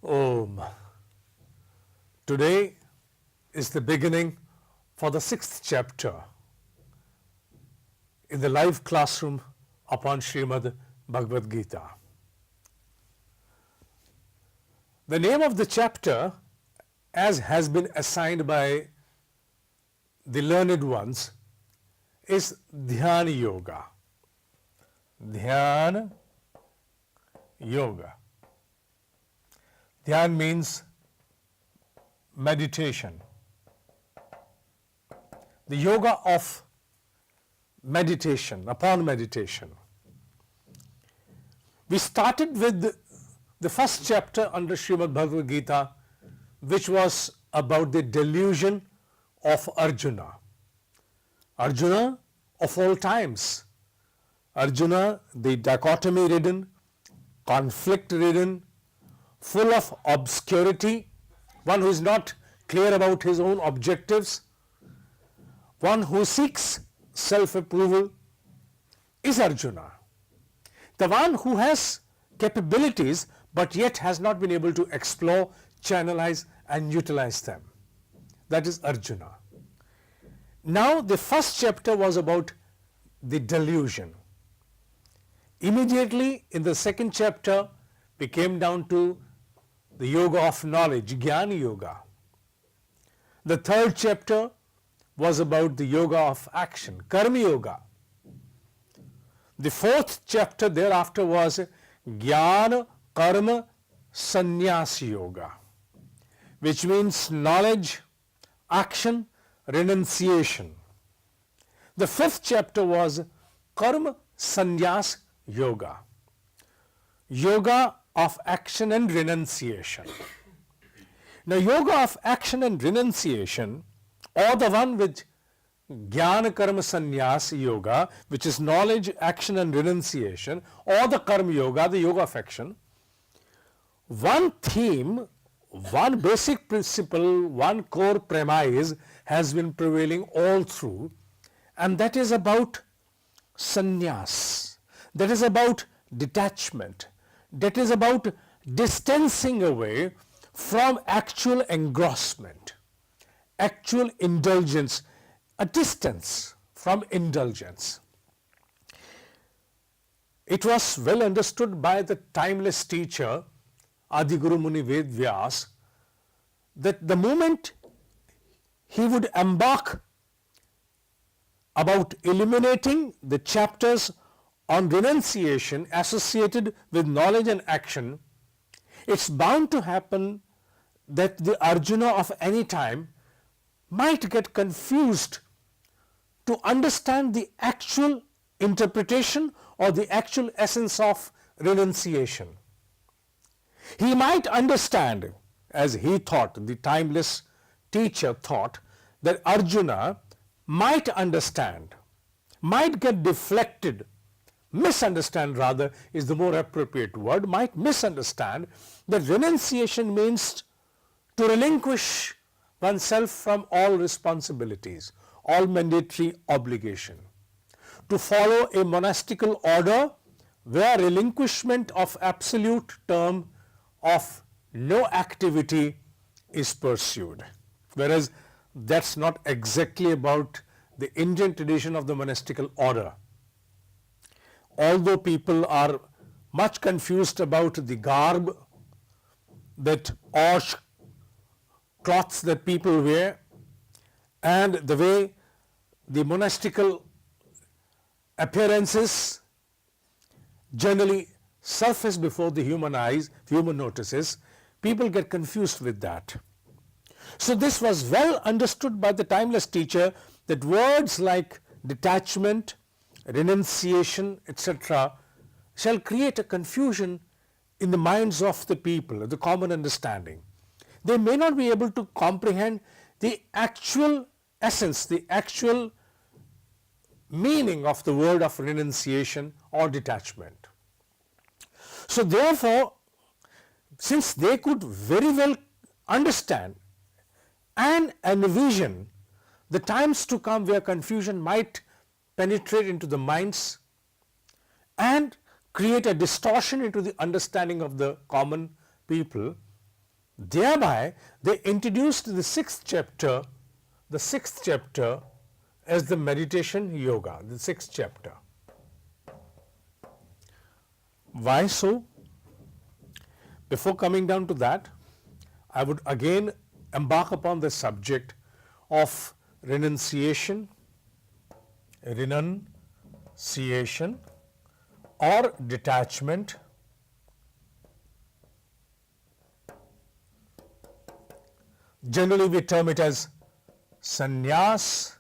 Om. Today is the beginning for the 6th chapter in the live classroom upon Shrimed Bhagavad Gita. The name of the chapter, as has been assigned by the learned ones, is Dhyana Yoga. Dhyana Yoga. Dhyan means meditation. The yoga of meditation, upon meditation. We started with the first chapter under Shrimed Bhagavad Gita, which was about the delusion of Arjuna. Arjuna of all times. Arjuna, the dichotomy-ridden, conflict-ridden, full of obscurity, one who is not clear about his own objectives, one who seeks self-approval, is Arjuna. The one who has capabilities but yet has not been able to explore, channelize and utilize them. That is Arjuna. Now the first chapter was about the delusion. Immediately in the second chapter we came down to the yoga of knowledge, Jnana Yoga. The third chapter was about the yoga of action, Karma Yoga. The fourth chapter thereafter was Jnana Karma Sanyasi Yoga, which means knowledge, action, renunciation. The fifth chapter was Karma Sanyas Yoga, yoga of action and renunciation. Now, yoga of action and renunciation, or the one with Jnana Karma Sannyas Yoga, which is knowledge, action and renunciation, or the Karma Yoga, the yoga of action, one theme, one basic principle, one core premise has been prevailing all through, and that is about sannyas, that is about detachment, that is about distancing away from actual engrossment, actual indulgence, a distance from indulgence. It was well understood by the timeless teacher Adi Guru Muni Ved Vyas that the moment he would embark about eliminating the chapters on renunciation associated with knowledge and action, it's bound to happen that the Arjuna of any time might get confused to understand the actual interpretation or the actual essence of renunciation. He might understand, as he thought, the timeless teacher thought, that Arjuna might understand, might get deflected, misunderstand rather is the more appropriate word, might misunderstand that renunciation means to relinquish oneself from all responsibilities, all mandatory obligation, to follow a monastical order where relinquishment of absolute term of no activity is pursued, whereas that's not exactly about the Indian tradition of the monastical order. Although people are much confused about the garb, that osh cloths that people wear, and the way the monastical appearances generally surface before the human eyes, human notices, people get confused with that. So this was well understood by the timeless teacher that words like detachment, renunciation, etc. shall create a confusion in the minds of the people, the common understanding. They may not be able to comprehend the actual essence, the actual meaning of the word of renunciation or detachment. So therefore, since they could very well understand and envision the times to come where confusion might penetrate into the minds and create a distortion into the understanding of the common people, Thereby, they introduced the sixth chapter as the meditation yoga, the sixth chapter. Why so? Before coming down to that, I would again embark upon the subject of renunciation or detachment. Generally we term it as sannyas,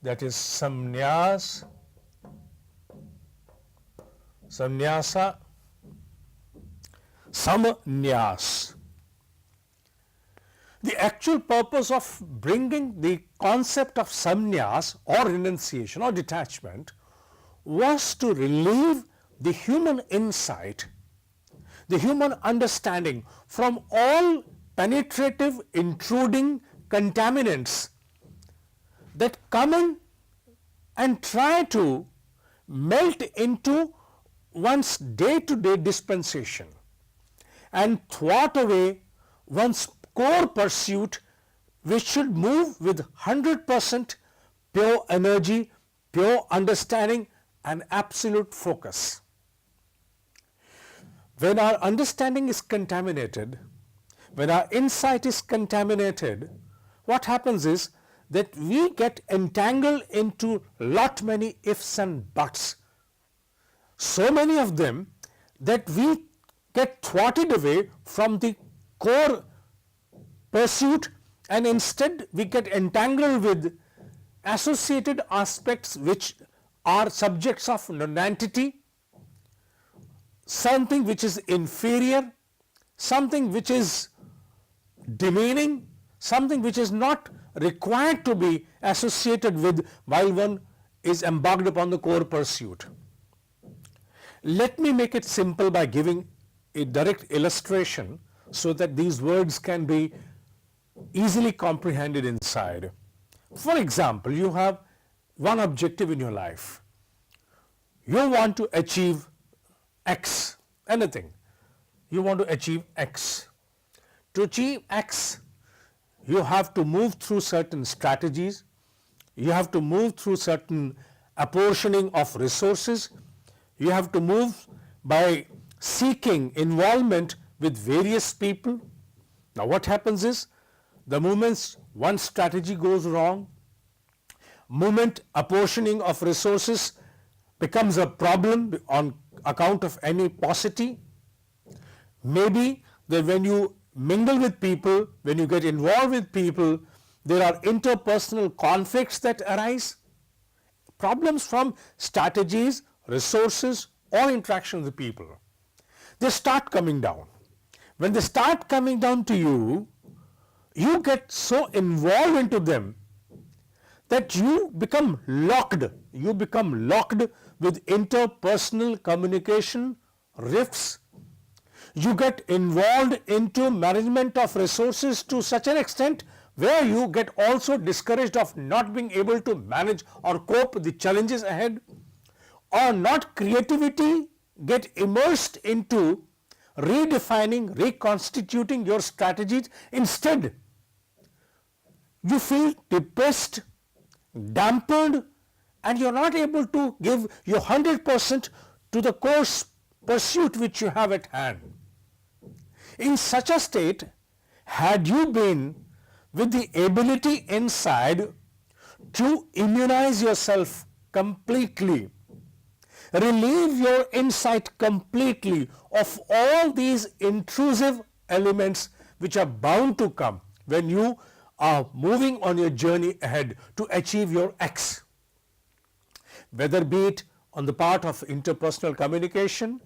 that is samnyas, sannyasa, samnyas. The actual purpose of bringing the concept of samnyas or renunciation or detachment was to relieve the human insight, the human understanding from all penetrative, intruding contaminants that come in and try to melt into one's day-to-day dispensation and thwart away one's core pursuit, which should move with 100% pure energy, pure understanding and absolute focus. When our understanding is contaminated, when our insight is contaminated, what happens is that we get entangled into lot many ifs and buts. So many of them that we get thwarted away from the core pursuit, and instead we get entangled with associated aspects which are subjects of nonentity, something which is inferior, something which is demeaning, something which is not required to be associated with while one is embarked upon the core pursuit. Let me make it simple by giving a direct illustration so that these words can be easily comprehended inside. For example, you have one objective in your life. You want to achieve X, anything. You want to achieve X. To achieve X, you have to move through certain strategies, you have to move through certain apportioning of resources, you have to move by seeking involvement with various people. Now what happens is, the moment one strategy goes wrong, moment apportioning of resources becomes a problem on account of any paucity. Maybe that when you mingle with people, when you get involved with people, there are interpersonal conflicts that arise, problems from strategies, resources or interaction with people. They start coming down. When they start coming down to you, you get so involved into them that you become locked. You become locked with interpersonal communication rifts. You get involved into management of resources to such an extent where you get also discouraged of not being able to manage or cope with the challenges ahead, or not creativity get immersed into redefining, reconstituting your strategies. Instead, you feel depressed, dampened, and you're not able to give your 100% to the course pursuit which you have at hand. In such a state, had you been with the ability inside to immunize yourself completely, relieve your insight completely of all these intrusive elements which are bound to come when you are moving on your journey ahead to achieve your X, whether be it on the part of interpersonal communication,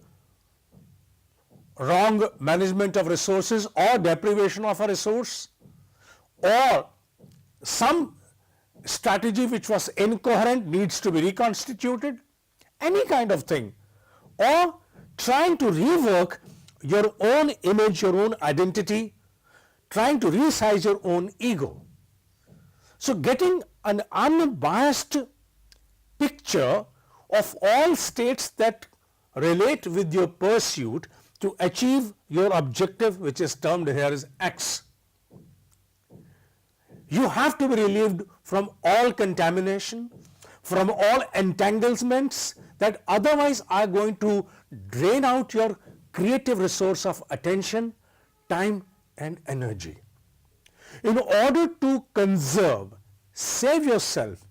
wrong management of resources or deprivation of a resource, or some strategy which was incoherent needs to be reconstituted, any kind of thing, or trying to rework your own image, your own identity, trying to resize your own ego. So getting an unbiased picture of all states that relate with your pursuit to achieve your objective, which is termed here as X. You have to be relieved from all contamination, from all entanglements that otherwise are going to drain out your creative resource of attention, time and energy. In order to conserve, save yourself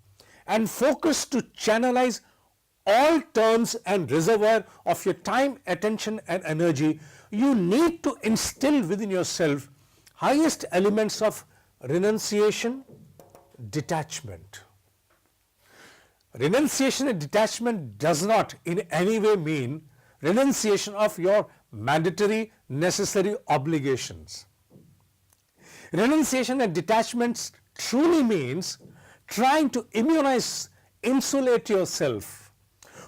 and focus to channelize all turns and reservoir of your time, attention and energy, you need to instill within yourself highest elements of renunciation, detachment. Renunciation and detachment does not in any way mean renunciation of your mandatory, necessary obligations. Renunciation and detachment truly means trying to immunize, insulate yourself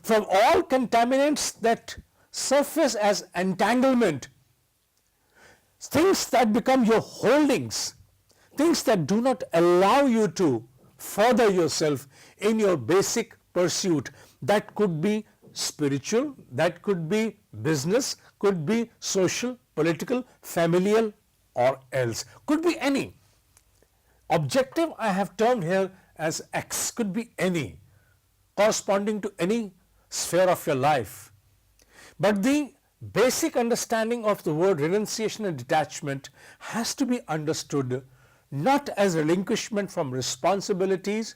from all contaminants that surface as entanglement, things that become your holdings, things that do not allow you to further yourself in your basic pursuit. That could be spiritual, that could be business, could be social, political, familial or else, could be any. Objective I have termed here as X, could be any, corresponding to any sphere of your life. But the basic understanding of the word renunciation and detachment has to be understood not as relinquishment from responsibilities,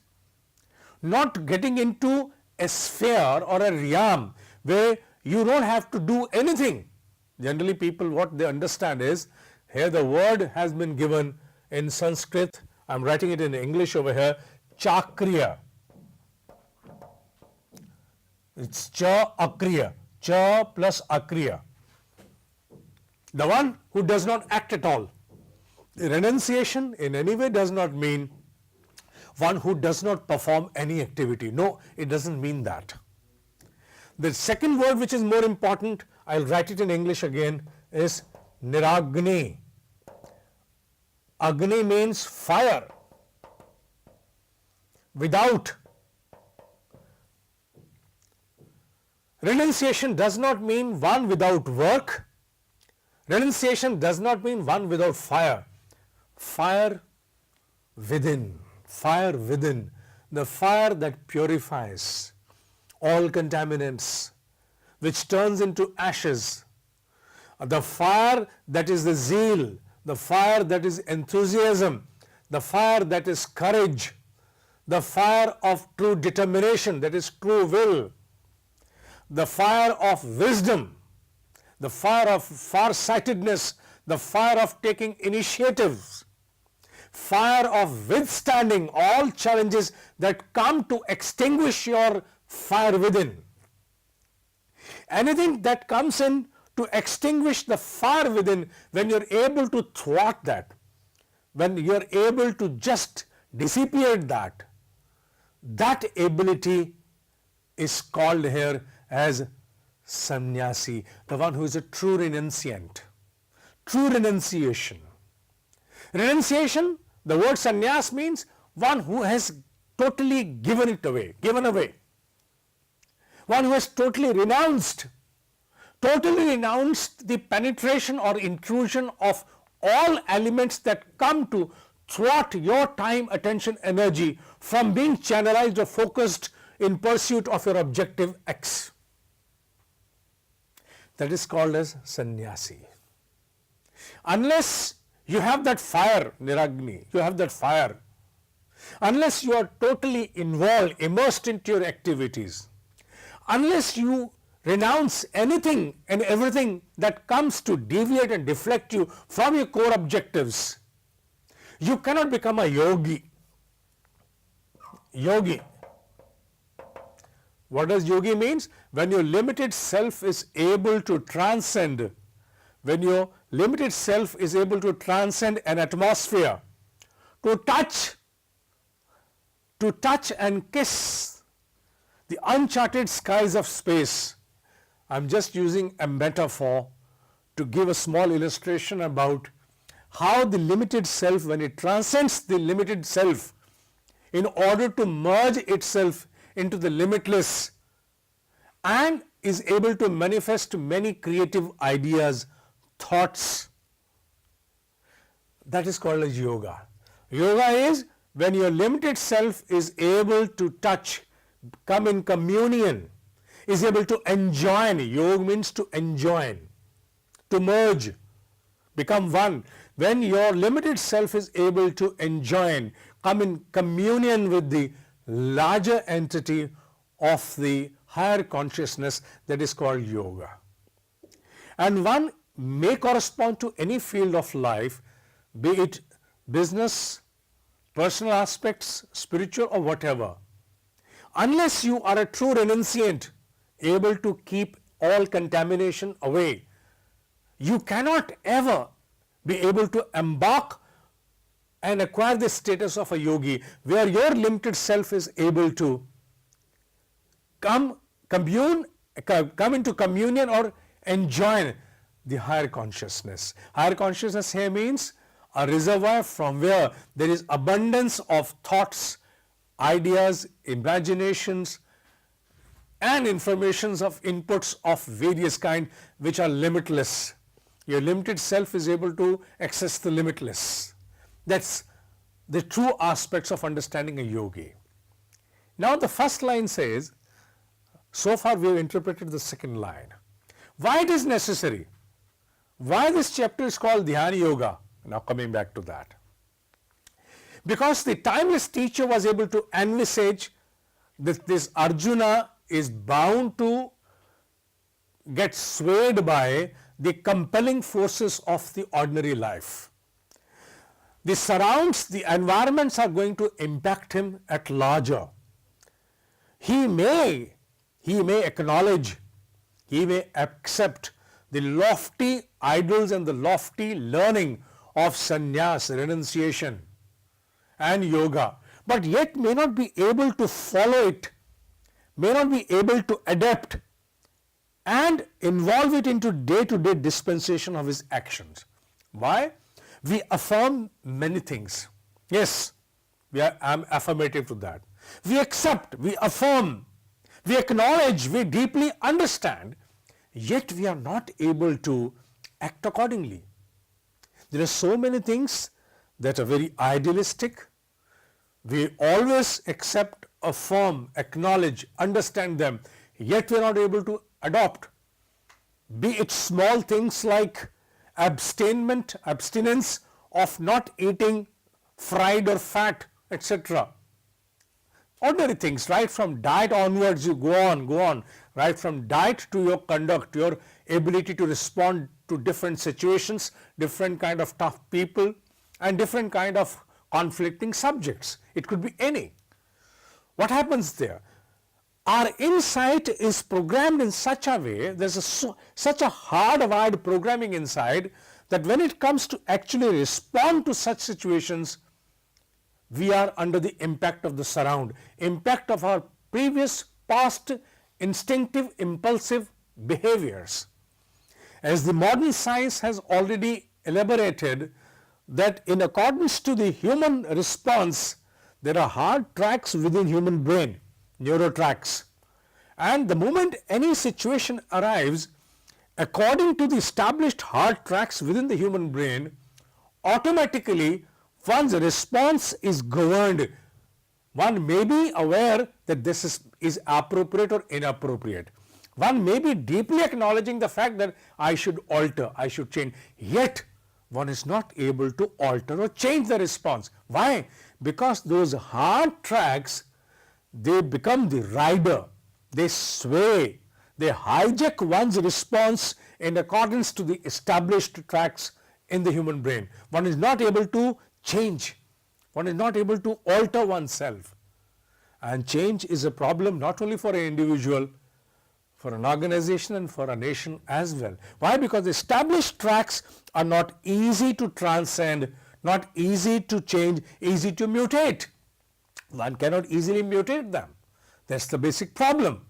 not getting into a sphere or a realm where you don't have to do anything. Generally people, what they understand is, here the word has been given in Sanskrit, I am writing it in English over here, chakriya. It's cha akriya, cha plus akriya. The one who does not act at all. Renunciation in any way does not mean one who does not perform any activity. No, it doesn't mean that. The second word which is more important, I'll write it in English again, is niragni. Agni means fire. Without. Renunciation does not mean one without work. Renunciation does not mean one without fire. Fire within, the fire that purifies all contaminants, which turns into ashes. The fire that is the zeal, the fire that is enthusiasm, the fire that is courage, the fire of true determination, that is true will, the fire of wisdom, the fire of farsightedness, the fire of taking initiatives, fire of withstanding all challenges that come to extinguish your fire within. Anything that comes in to extinguish the fire within, when you're able to thwart that, when you're able to just dissipate that, that ability is called here as sannyasi, the one who is a true renunciant. True renunciation. Renunciation, the word sannyas means one who has totally given away. One who has totally renounced the penetration or intrusion of all elements that come to thwart your time, attention, energy from being channelized or focused in pursuit of your objective X. That is called as sannyasi. Unless you have that fire, niragni, you have that fire, unless you are totally involved, immersed into your activities, unless you renounce anything and everything that comes to deviate and deflect you from your core objectives, you cannot become a yogi. Yogi. What does yogi means? When your limited self is able to transcend, when your limited self is able to transcend an atmosphere, to touch and kiss the uncharted skies of space. I'm just using a metaphor to give a small illustration about how the limited self, when it transcends the limited self, in order to merge itself into the limitless and is able to manifest many creative ideas, thoughts. That is called as yoga. Yoga is when your limited self is able to touch, come in communion, is able to enjoin. Yoga means to enjoin, to merge, become one. When your limited self is able to enjoin, come in communion with the larger entity of the higher consciousness, that is called yoga. And one may correspond to any field of life, be it business, personal aspects, spiritual or whatever. Unless you are a true renunciant, able to keep all contamination away, you cannot ever be able to embark and acquire the status of a yogi, where your limited self is able to come into communion or enjoy the higher consciousness. Higher consciousness here means a reservoir from where there is abundance of thoughts, ideas, imaginations and informations of inputs of various kind which are limitless. Your limited self is able to access the limitless. That's the true aspects of understanding a yogi. Now the first line says, so far we have interpreted the second line. Why it is necessary? Why this chapter is called Dhyana Yoga? Now coming back to that. Because the timeless teacher was able to envisage that this Arjuna is bound to get swayed by the compelling forces of the ordinary life. The surrounds, the environments are going to impact him at larger. He may acknowledge, he may accept the lofty ideals and the lofty learning of sannyas, renunciation and yoga, but yet may not be able to follow it, may not be able to adapt and involve it into day-to-day dispensation of his actions. Why? We affirm many things. Yes, I am affirmative to that. We accept, we affirm, we acknowledge, we deeply understand, yet we are not able to act accordingly. There are so many things that are very idealistic. We always accept, affirm, acknowledge, understand them, yet we are not able to adopt. Be it small things like abstinence of not eating fried or fat, etc. Ordinary things, right from diet onwards, you go on, right from diet to your conduct, your ability to respond to different situations, different kind of tough people and different kind of conflicting subjects. It could be any. What happens there? Our insight is programmed in such a way, there's such a hardwired programming inside, that when it comes to actually respond to such situations, we are under the impact of the surround, impact of our previous past instinctive impulsive behaviors. As the modern science has already elaborated, that in accordance to the human response, there are hard tracks within human brain, neurotracks, and the moment any situation arrives, according to the established hard tracks within the human brain, automatically one's response is governed. One may be aware that this is appropriate or inappropriate. One may be deeply acknowledging the fact that I should alter, I should change, yet one is not able to alter or change the response. Why? Because those hard tracks, they become the rider, they sway, they hijack one's response in accordance to the established tracks in the human brain. One is not able to change, one is not able to alter oneself. And change is a problem not only for an individual, for an organization and for a nation as well. Why? Because established tracks are not easy to transcend, not easy to change, easy to mutate. One cannot easily mutate them. That's the basic problem.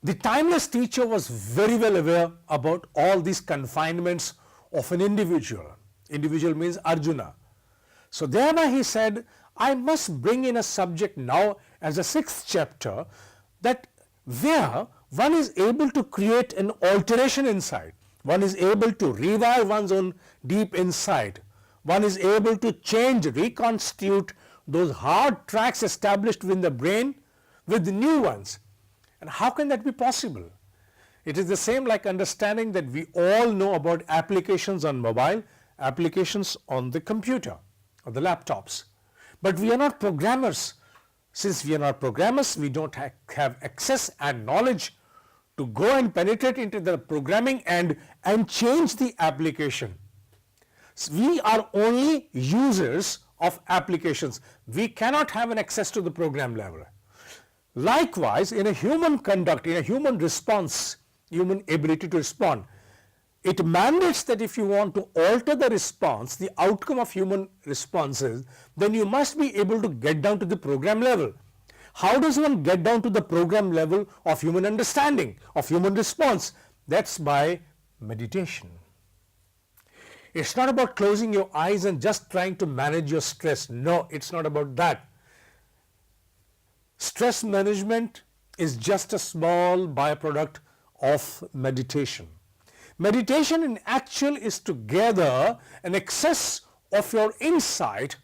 The timeless teacher was very well aware about all these confinements of an individual. Individual means Arjuna. So thereby he said, I must bring in a subject now as a 6th chapter, that where one is able to create an alteration inside. One is able to rewire one's own deep inside. One is able to change, reconstitute those hard tracks established within the brain with new ones. And how can that be possible? It is the same like understanding that we all know about applications on mobile, applications on the computer or the laptops. But we are not programmers. Since we are not programmers, we don't have access and knowledge to go and penetrate into the programming and change the application. So we are only users of applications. We cannot have an access to the program level. Likewise, in a human conduct, in a human response, human ability to respond, it mandates that if you want to alter the response, the outcome of human responses, then you must be able to get down to the program level. How does one get down to the program level of human understanding, of human response? That's by meditation. It's not about closing your eyes and just trying to manage your stress. No, it's not about that. Stress management is just a small byproduct of meditation. Meditation in actual is to gather an excess of your insight,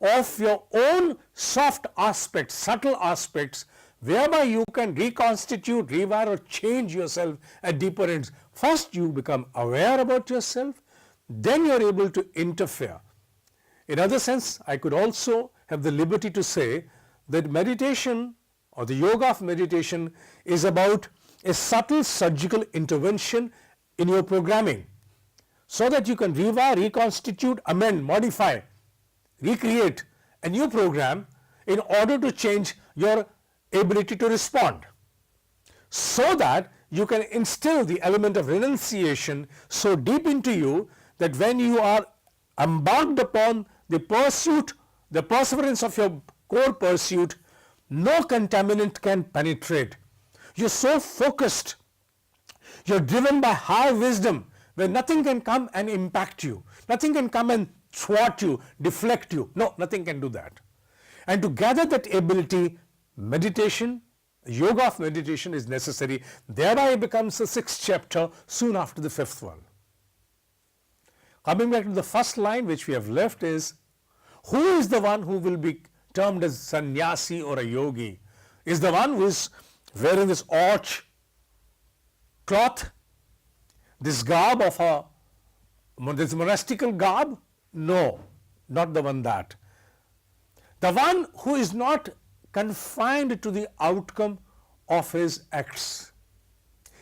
of your own soft aspects, subtle aspects, whereby you can reconstitute, rewire or change yourself at deeper ends. First you become aware about yourself, then you are able to interfere. In other sense, I could also have the liberty to say that meditation or the yoga of meditation is about a subtle surgical intervention in your programming so that you can rewire, reconstitute, amend, modify, recreate a new program in order to change your ability to respond, so that you can instill the element of renunciation so deep into you that when you are embarked upon the pursuit, the perseverance of your core pursuit, no contaminant can penetrate. You're so focused, you're driven by high wisdom where nothing can come and impact you, nothing can come and thwart you, deflect you. No, nothing can do that. And to gather that ability, meditation, yoga of meditation is necessary. Thereby it becomes the 6th chapter soon after the 5th one. Coming back to the first line which we have left is, who is the one who will be termed as sannyasi or a yogi? Is the one who is wearing this arch cloth, this garb of this monastical garb? No, not the one that. The one who is not confined to the outcome of his acts.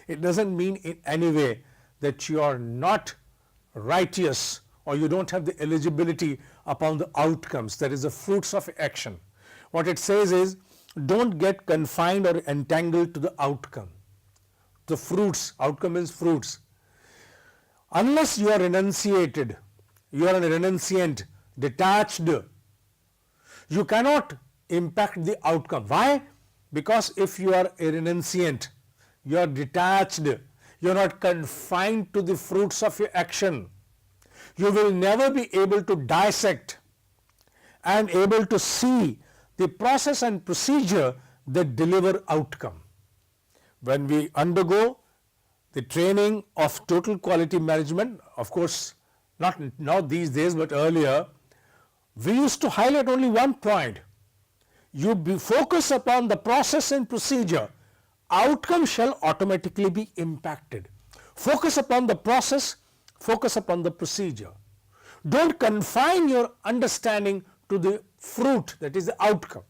It doesn't mean in any way that you are not righteous or you don't have the eligibility upon the outcomes, that is the fruits of action. What it says is, don't get confined or entangled to the outcome. The fruits, outcome means fruits. Unless you are renunciated, you are a renunciant, detached, you cannot impact the outcome. Why? Because if you are a renunciant, you are detached, you are not confined to the fruits of your action. You will never be able to dissect and able to see the process and procedure that deliver outcome. When we undergo the training of total quality management, of course not these days but earlier, we used to highlight only one point. You focus upon the process and procedure, outcome shall automatically be impacted. Focus upon the process, focus upon the procedure. Don't confine your understanding to the fruit, that is the outcome.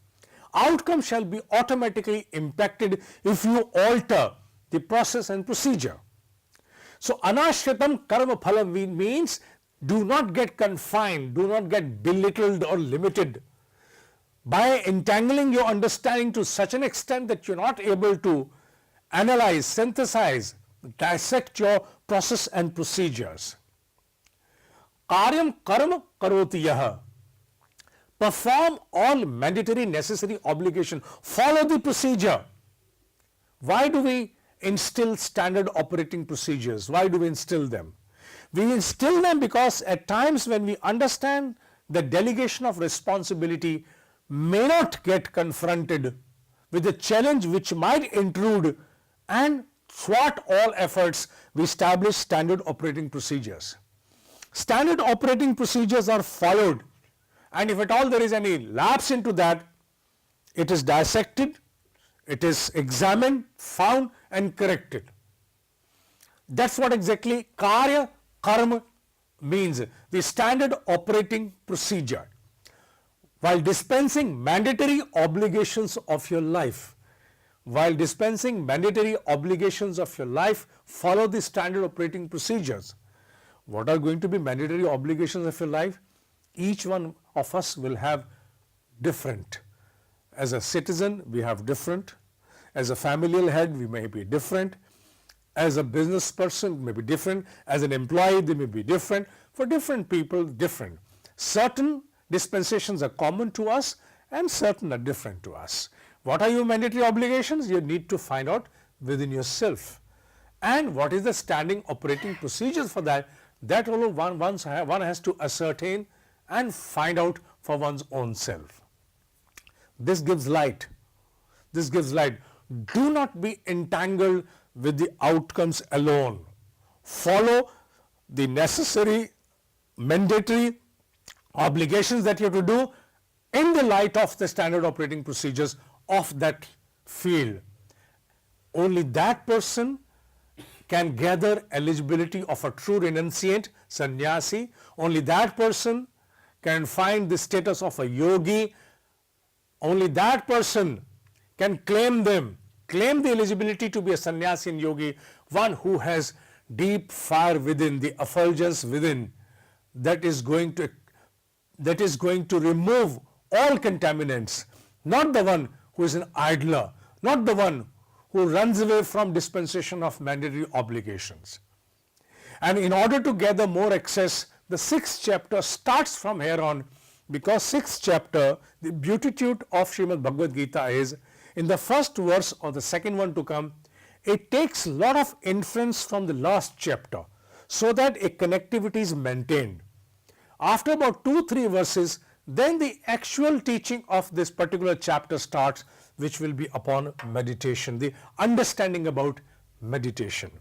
Outcome shall be automatically impacted if you alter the process and procedure. So anashritam karma phalam means do not get confined, do not get belittled or limited by entangling your understanding to such an extent that you're not able to analyze, synthesize, dissect your process and procedures. Karyam karma karoti yaha. Perform all mandatory necessary obligation. Follow the procedure. Why do we instill standard operating procedures? Why do we instill them? We instill them because at times when we understand the delegation of responsibility may not get confronted with a challenge which might intrude and thwart all efforts, we establish standard operating procedures. Standard operating procedures are followed, and if at all there is any lapse into that, it is dissected, it is examined, found and corrected. That's what exactly karya karma means, the standard operating procedure. While dispensing mandatory obligations of your life, follow the standard operating procedures. What are going to be mandatory obligations of your life? Each one of us will have different. As a citizen, we have different. As a familial head, we may be different. As a business person, may be different. As an employee, they may be different. For different people, different. Certain dispensations are common to us and certain are different to us. What are your mandatory obligations? You need to find out within yourself. And what is the standing operating procedures for that? That all one has to ascertain and find out for one's own self. This gives light. Do not be entangled with the outcomes alone. Follow the necessary mandatory obligations that you have to do in the light of the standard operating procedures of that field. Only that person can gather eligibility of a true renunciant, sannyasi. Only that person can find the status of a yogi. Only that person can claim the eligibility to be a sannyasi and yogi, one who has deep fire within, the effulgence within, that is going to remove all contaminants, not the one who is an idler, not the one who runs away from dispensation of mandatory obligations. And in order to gather more access, the 6th chapter starts from here on, because 6th chapter, the beatitude of Shrimed Bhagavad Gita is, in the first verse or the second one to come, it takes a lot of inference from the last chapter so that a connectivity is maintained. After about 2-3 verses, then the actual teaching of this particular chapter starts, which will be upon meditation, the understanding about meditation.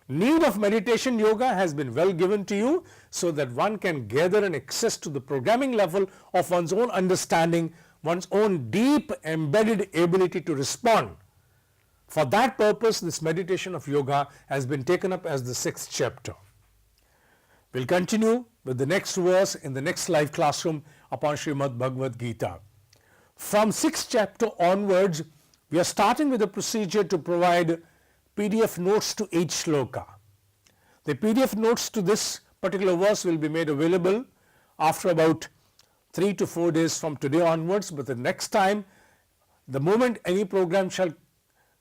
Need of meditation yoga has been well given to you so that one can gather an access to the programming level of one's own understanding, one's own deep embedded ability to respond. For that purpose, this meditation of yoga has been taken up as the 6th chapter. We'll continue with the next verse in the next live classroom upon Shrimed Bhagavad Gita. From 6th chapter onwards, we are starting with a procedure to provide PDF notes to each shloka. The PDF notes to this particular verse will be made available after about 3 to 4 days from today onwards, but the next time, the moment any program shall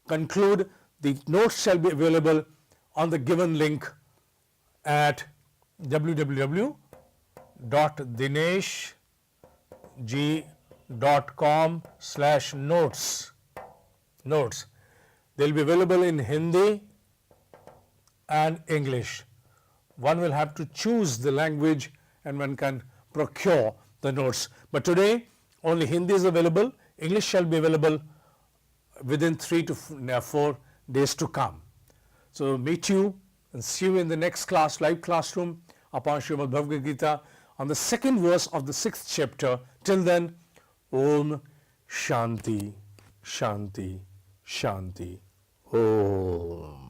conclude, the notes shall be available on the given link at www.dineshg.com/notes. They will be available in Hindi and English. One will have to choose the language and one can procure the notes. But today only Hindi is available. English shall be available within 3 to 4 days to come. So meet you and see you in the next class, live classroom upon Shrimed Bhagavad Gita on the 2nd verse of the 6th chapter. Till then, Om Shanti, Shanti, Shanti. Om.